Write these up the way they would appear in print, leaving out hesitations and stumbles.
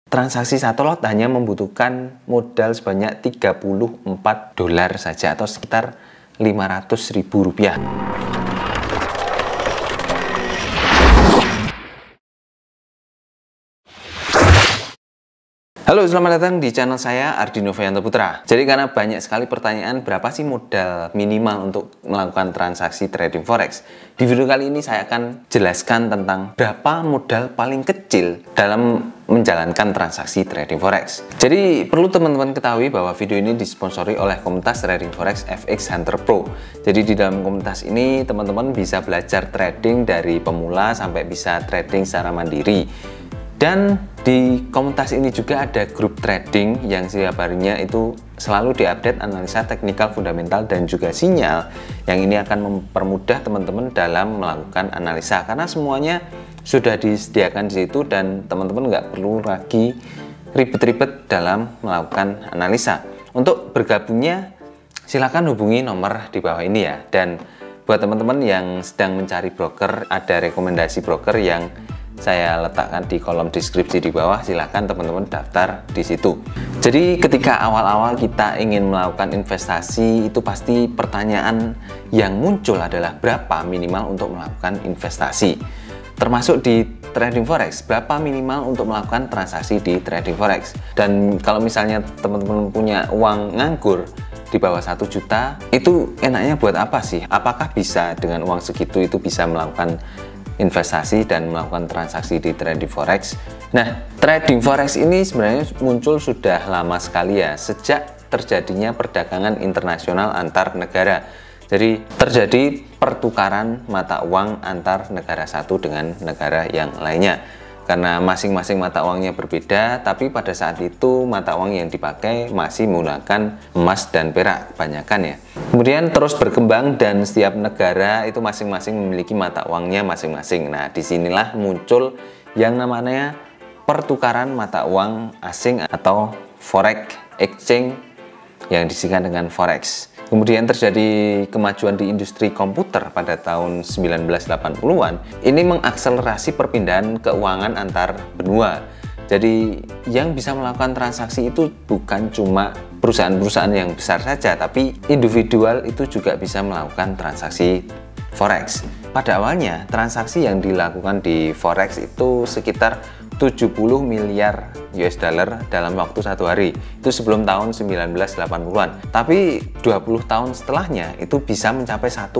Transaksi satu lot hanya membutuhkan modal sebanyak $34 saja atau sekitar Rp500.000. Halo, selamat datang di channel saya Ardi Novianto Putra. Jadi karena banyak sekali pertanyaan berapa sih modal minimal untuk melakukan transaksi trading forex, di video kali ini saya akan jelaskan tentang berapa modal paling kecil dalam menjalankan transaksi trading forex. Jadi perlu teman-teman ketahui bahwa video ini disponsori oleh komunitas trading forex FX Hunter Pro. Jadi di dalam komunitas ini teman-teman bisa belajar trading dari pemula sampai bisa trading secara mandiri. Dan di komunitas ini juga ada grup trading yang setiap harinya itu selalu diupdate analisa teknikal, fundamental, dan juga sinyal, yang ini akan mempermudah teman-teman dalam melakukan analisa karena semuanya sudah disediakan di situ dan teman-teman nggak perlu lagi ribet-ribet dalam melakukan analisa. Untuk bergabungnya silakan hubungi nomor di bawah ini ya. Dan buat teman-teman yang sedang mencari broker, ada rekomendasi broker yang saya letakkan di kolom deskripsi di bawah, silahkan teman-teman daftar di situ. Jadi ketika awal-awal kita ingin melakukan investasi, itu pasti pertanyaan yang muncul adalah berapa minimal untuk melakukan investasi. Termasuk di trading forex, berapa minimal untuk melakukan transaksi di trading forex. Dan kalau misalnya teman-teman punya uang nganggur di bawah 1 juta, itu enaknya buat apa sih? Apakah bisa dengan uang segitu itu bisa melakukan investasi dan melakukan transaksi di trading forex? Nah, trading forex ini sebenarnya muncul sudah lama sekali ya, sejak terjadinya perdagangan internasional antar negara. Jadi terjadi pertukaran mata uang antar negara satu dengan negara yang lainnya. Karena masing-masing mata uangnya berbeda, tapi pada saat itu mata uang yang dipakai masih menggunakan emas dan perak kebanyakan ya. Kemudian terus berkembang dan setiap negara itu masing-masing memiliki mata uangnya masing-masing. Nah, disinilah muncul yang namanya pertukaran mata uang asing atau forex exchange yang disingkat dengan forex. Kemudian terjadi kemajuan di industri komputer pada tahun 1980-an. Ini mengakselerasi perpindahan keuangan antar benua. Jadi yang bisa melakukan transaksi itu bukan cuma perusahaan-perusahaan yang besar saja, tapi individual itu juga bisa melakukan transaksi forex. Pada awalnya transaksi yang dilakukan di forex itu sekitar 70 miliar US dollar dalam waktu 1 hari. Itu sebelum tahun 1980-an. Tapi 20 tahun setelahnya itu bisa mencapai 1,5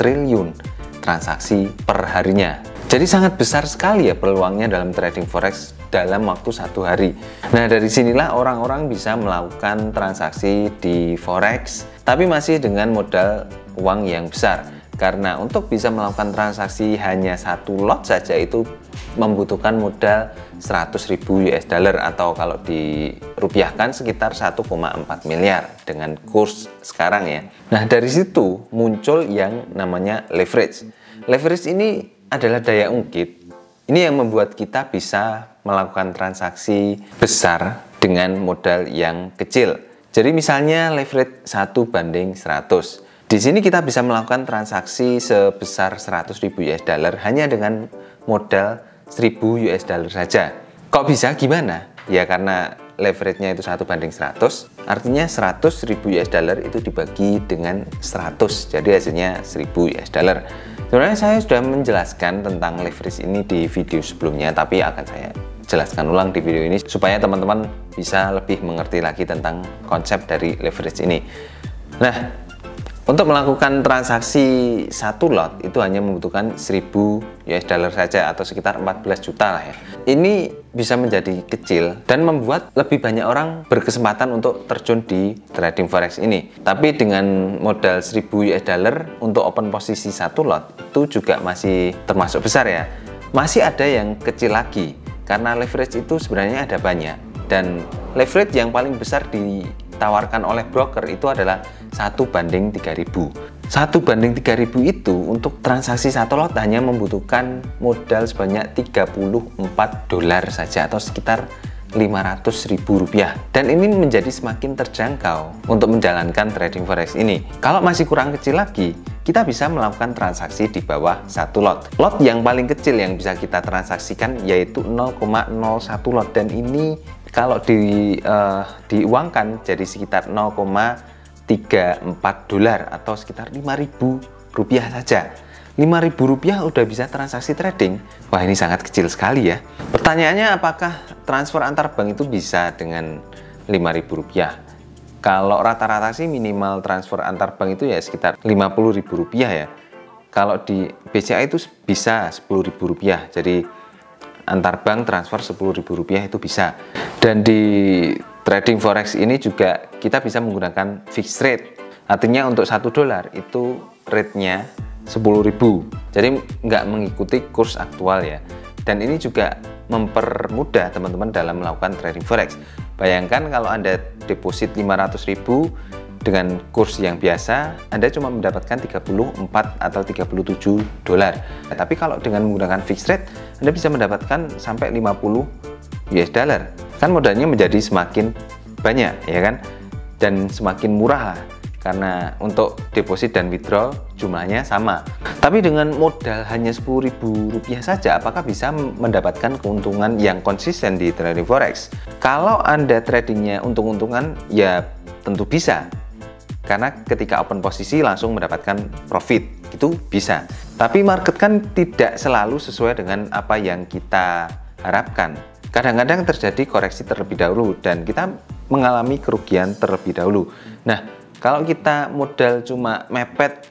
triliun transaksi per harinya. Jadi sangat besar sekali ya peluangnya dalam trading forex dalam waktu 1 hari. Nah, dari sinilah orang-orang bisa melakukan transaksi di forex, tapi masih dengan modal uang yang besar. Karena untuk bisa melakukan transaksi hanya 1 lot saja itu membutuhkan modal 100.000 US dollar atau kalau dirupiahkan sekitar 1,4 miliar dengan kurs sekarang ya. Nah, dari situ muncul yang namanya leverage. Leverage ini adalah daya ungkit. Ini yang membuat kita bisa melakukan transaksi besar dengan modal yang kecil. Jadi misalnya leverage 1:100. Di sini kita bisa melakukan transaksi sebesar 100.000 US dollar hanya dengan modal 1.000 US dollar saja. Kok bisa? Gimana? Ya karena leverage-nya itu 1:100, artinya 100.000 US dollar itu dibagi dengan 100, jadi hasilnya 1.000 US dollar. Sebenarnya saya sudah menjelaskan tentang leverage ini di video sebelumnya, tapi akan saya jelaskan ulang di video ini supaya teman-teman bisa lebih mengerti lagi tentang konsep dari leverage ini. Nah, untuk melakukan transaksi 1 lot itu hanya membutuhkan 1.000 US dollar saja atau sekitar 14 juta lah ya. Ini bisa menjadi kecil dan membuat lebih banyak orang berkesempatan untuk terjun di trading forex ini. Tapi dengan modal 1.000 US dollar untuk open posisi 1 lot itu juga masih termasuk besar ya. Masih ada yang kecil lagi karena leverage itu sebenarnya ada banyak, dan leverage yang paling besar ditawarkan oleh broker itu adalah 1:3000. 1:3000 itu untuk transaksi 1 lot hanya membutuhkan modal sebanyak $34 saja atau sekitar Rp500.000. Dan ini menjadi semakin terjangkau untuk menjalankan trading forex ini. Kalau masih kurang kecil lagi, kita bisa melakukan transaksi di bawah 1 lot. Lot yang paling kecil yang bisa kita transaksikan yaitu 0,01 lot, dan ini kalau diuangkan jadi sekitar 0,34 dolar atau sekitar Rp5.000 saja. Rp5.000 udah bisa transaksi trading. Wah, ini sangat kecil sekali ya. Pertanyaannya, apakah transfer antar bank itu bisa dengan Rp5.000? Kalau rata-rata sih minimal transfer antar bank itu ya sekitar Rp50.000 ya. Kalau di BCA itu bisa Rp10.000. Jadi antar bank transfer Rp10.000 itu bisa. Dan di trading forex ini juga kita bisa menggunakan fixed rate. Artinya untuk 1 dolar itu rate-nya 10.000. Jadi nggak mengikuti kurs aktual ya. Dan ini juga mempermudah teman-teman dalam melakukan trading forex. Bayangkan kalau Anda deposit 500.000 dengan kurs yang biasa, Anda cuma mendapatkan 34 atau 37 dolar. Tapi kalau dengan menggunakan fixed rate, Anda bisa mendapatkan sampai 50 US dollar. Kan modalnya menjadi semakin banyak ya kan? Dan semakin murah. Karena untuk deposit dan withdrawal jumlahnya sama. Tapi dengan modal hanya Rp10.000 saja, apakah bisa mendapatkan keuntungan yang konsisten di trading forex? Kalau Anda tradingnya untung-untungan, ya tentu bisa. Karena ketika open posisi langsung mendapatkan profit, itu bisa. Tapi market kan tidak selalu sesuai dengan apa yang kita harapkan. Kadang-kadang terjadi koreksi terlebih dahulu dan kita mengalami kerugian terlebih dahulu. Nah, kalau kita modal cuma mepet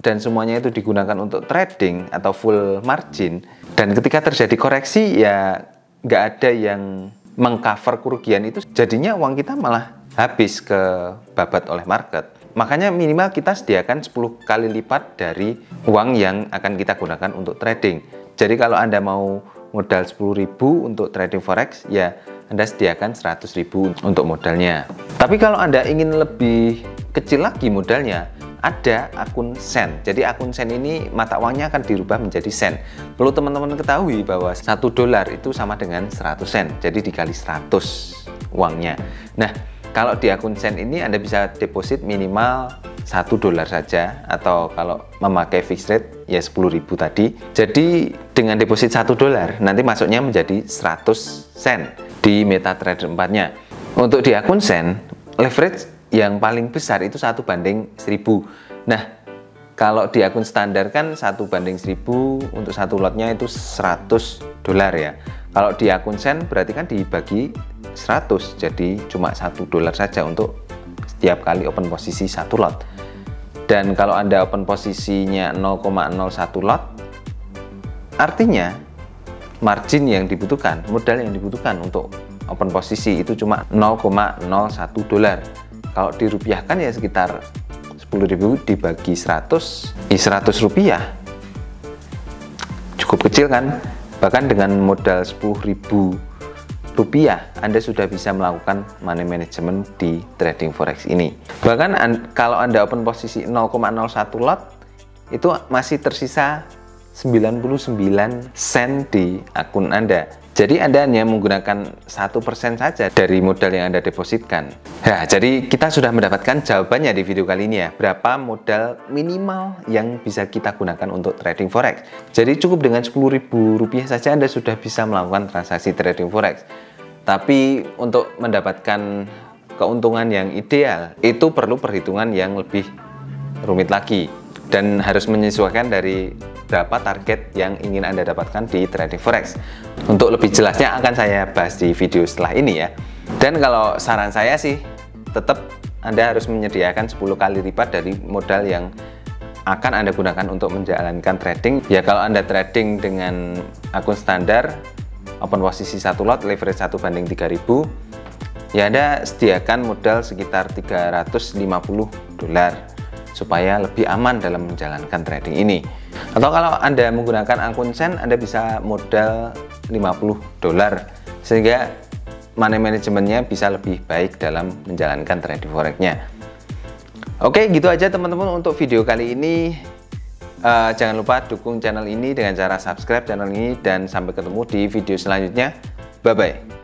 dan semuanya itu digunakan untuk trading atau full margin, dan ketika terjadi koreksi ya nggak ada yang mengcover kerugian itu, jadinya uang kita malah habis kebabat oleh market. Makanya minimal kita sediakan 10 kali lipat dari uang yang akan kita gunakan untuk trading. Jadi kalau Anda mau modal 10.000 untuk trading forex, ya Anda sediakan 100.000 untuk modalnya. Tapi kalau Anda ingin lebih kecil lagi modalnya, ada akun sen. Jadi akun sen ini mata uangnya akan dirubah menjadi sen. Perlu teman-teman ketahui bahwa 1 dolar itu sama dengan 100 sen. Jadi dikali 100 uangnya. Nah, kalau di akun sen ini Anda bisa deposit minimal 1 dolar saja, atau kalau memakai fixed rate ya 10.000 tadi. Jadi dengan deposit 1 dolar nanti masuknya menjadi 100 sen di MetaTrader 4-nya. Untuk di akun sen, leverage yang paling besar itu 1:1000. Nah, kalau di akun standar kan 1:1000, untuk 1 lotnya itu 100 dolar ya. Kalau di akun sen berarti kan dibagi 100, jadi cuma 1 dolar saja untuk setiap kali open posisi 1 lot. Dan kalau Anda open posisinya 0,01 lot, artinya margin yang dibutuhkan, modal yang dibutuhkan untuk open posisi itu cuma 0,01 dolar. Kalau dirupiahkan ya sekitar 10.000 dibagi 100, Rp100. Cukup kecil kan? Bahkan dengan modal Rp10.000, Anda sudah bisa melakukan money management di trading forex ini. Bahkan kalau Anda open posisi 0,01 lot, itu masih tersisa 99 sen di akun Anda. Jadi Anda hanya menggunakan 1% saja dari modal yang Anda depositkan. Nah, jadi kita sudah mendapatkan jawabannya di video kali ini ya. Berapa modal minimal yang bisa kita gunakan untuk trading forex. Jadi cukup dengan Rp10.000 saja Anda sudah bisa melakukan transaksi trading forex. Tapi untuk mendapatkan keuntungan yang ideal, itu perlu perhitungan yang lebih rumit lagi. Dan harus menyesuaikan dari berapa target yang ingin Anda dapatkan di trading forex. Untuk lebih jelasnya akan saya bahas di video setelah ini ya. Dan kalau saran saya sih, tetap Anda harus menyediakan 10 kali lipat dari modal yang akan Anda gunakan untuk menjalankan trading. Ya kalau Anda trading dengan akun standar, open posisi 1 lot, leverage 1:3000, ya Anda sediakan modal sekitar 350 dolar supaya lebih aman dalam menjalankan trading ini. Atau kalau Anda menggunakan akun sen, Anda bisa modal 50 dolar sehingga money manajemennya bisa lebih baik dalam menjalankan trading forex-nya. Oke, gitu aja teman-teman untuk video kali ini. Jangan lupa dukung channel ini dengan cara subscribe channel ini, dan sampai ketemu di video selanjutnya. Bye bye.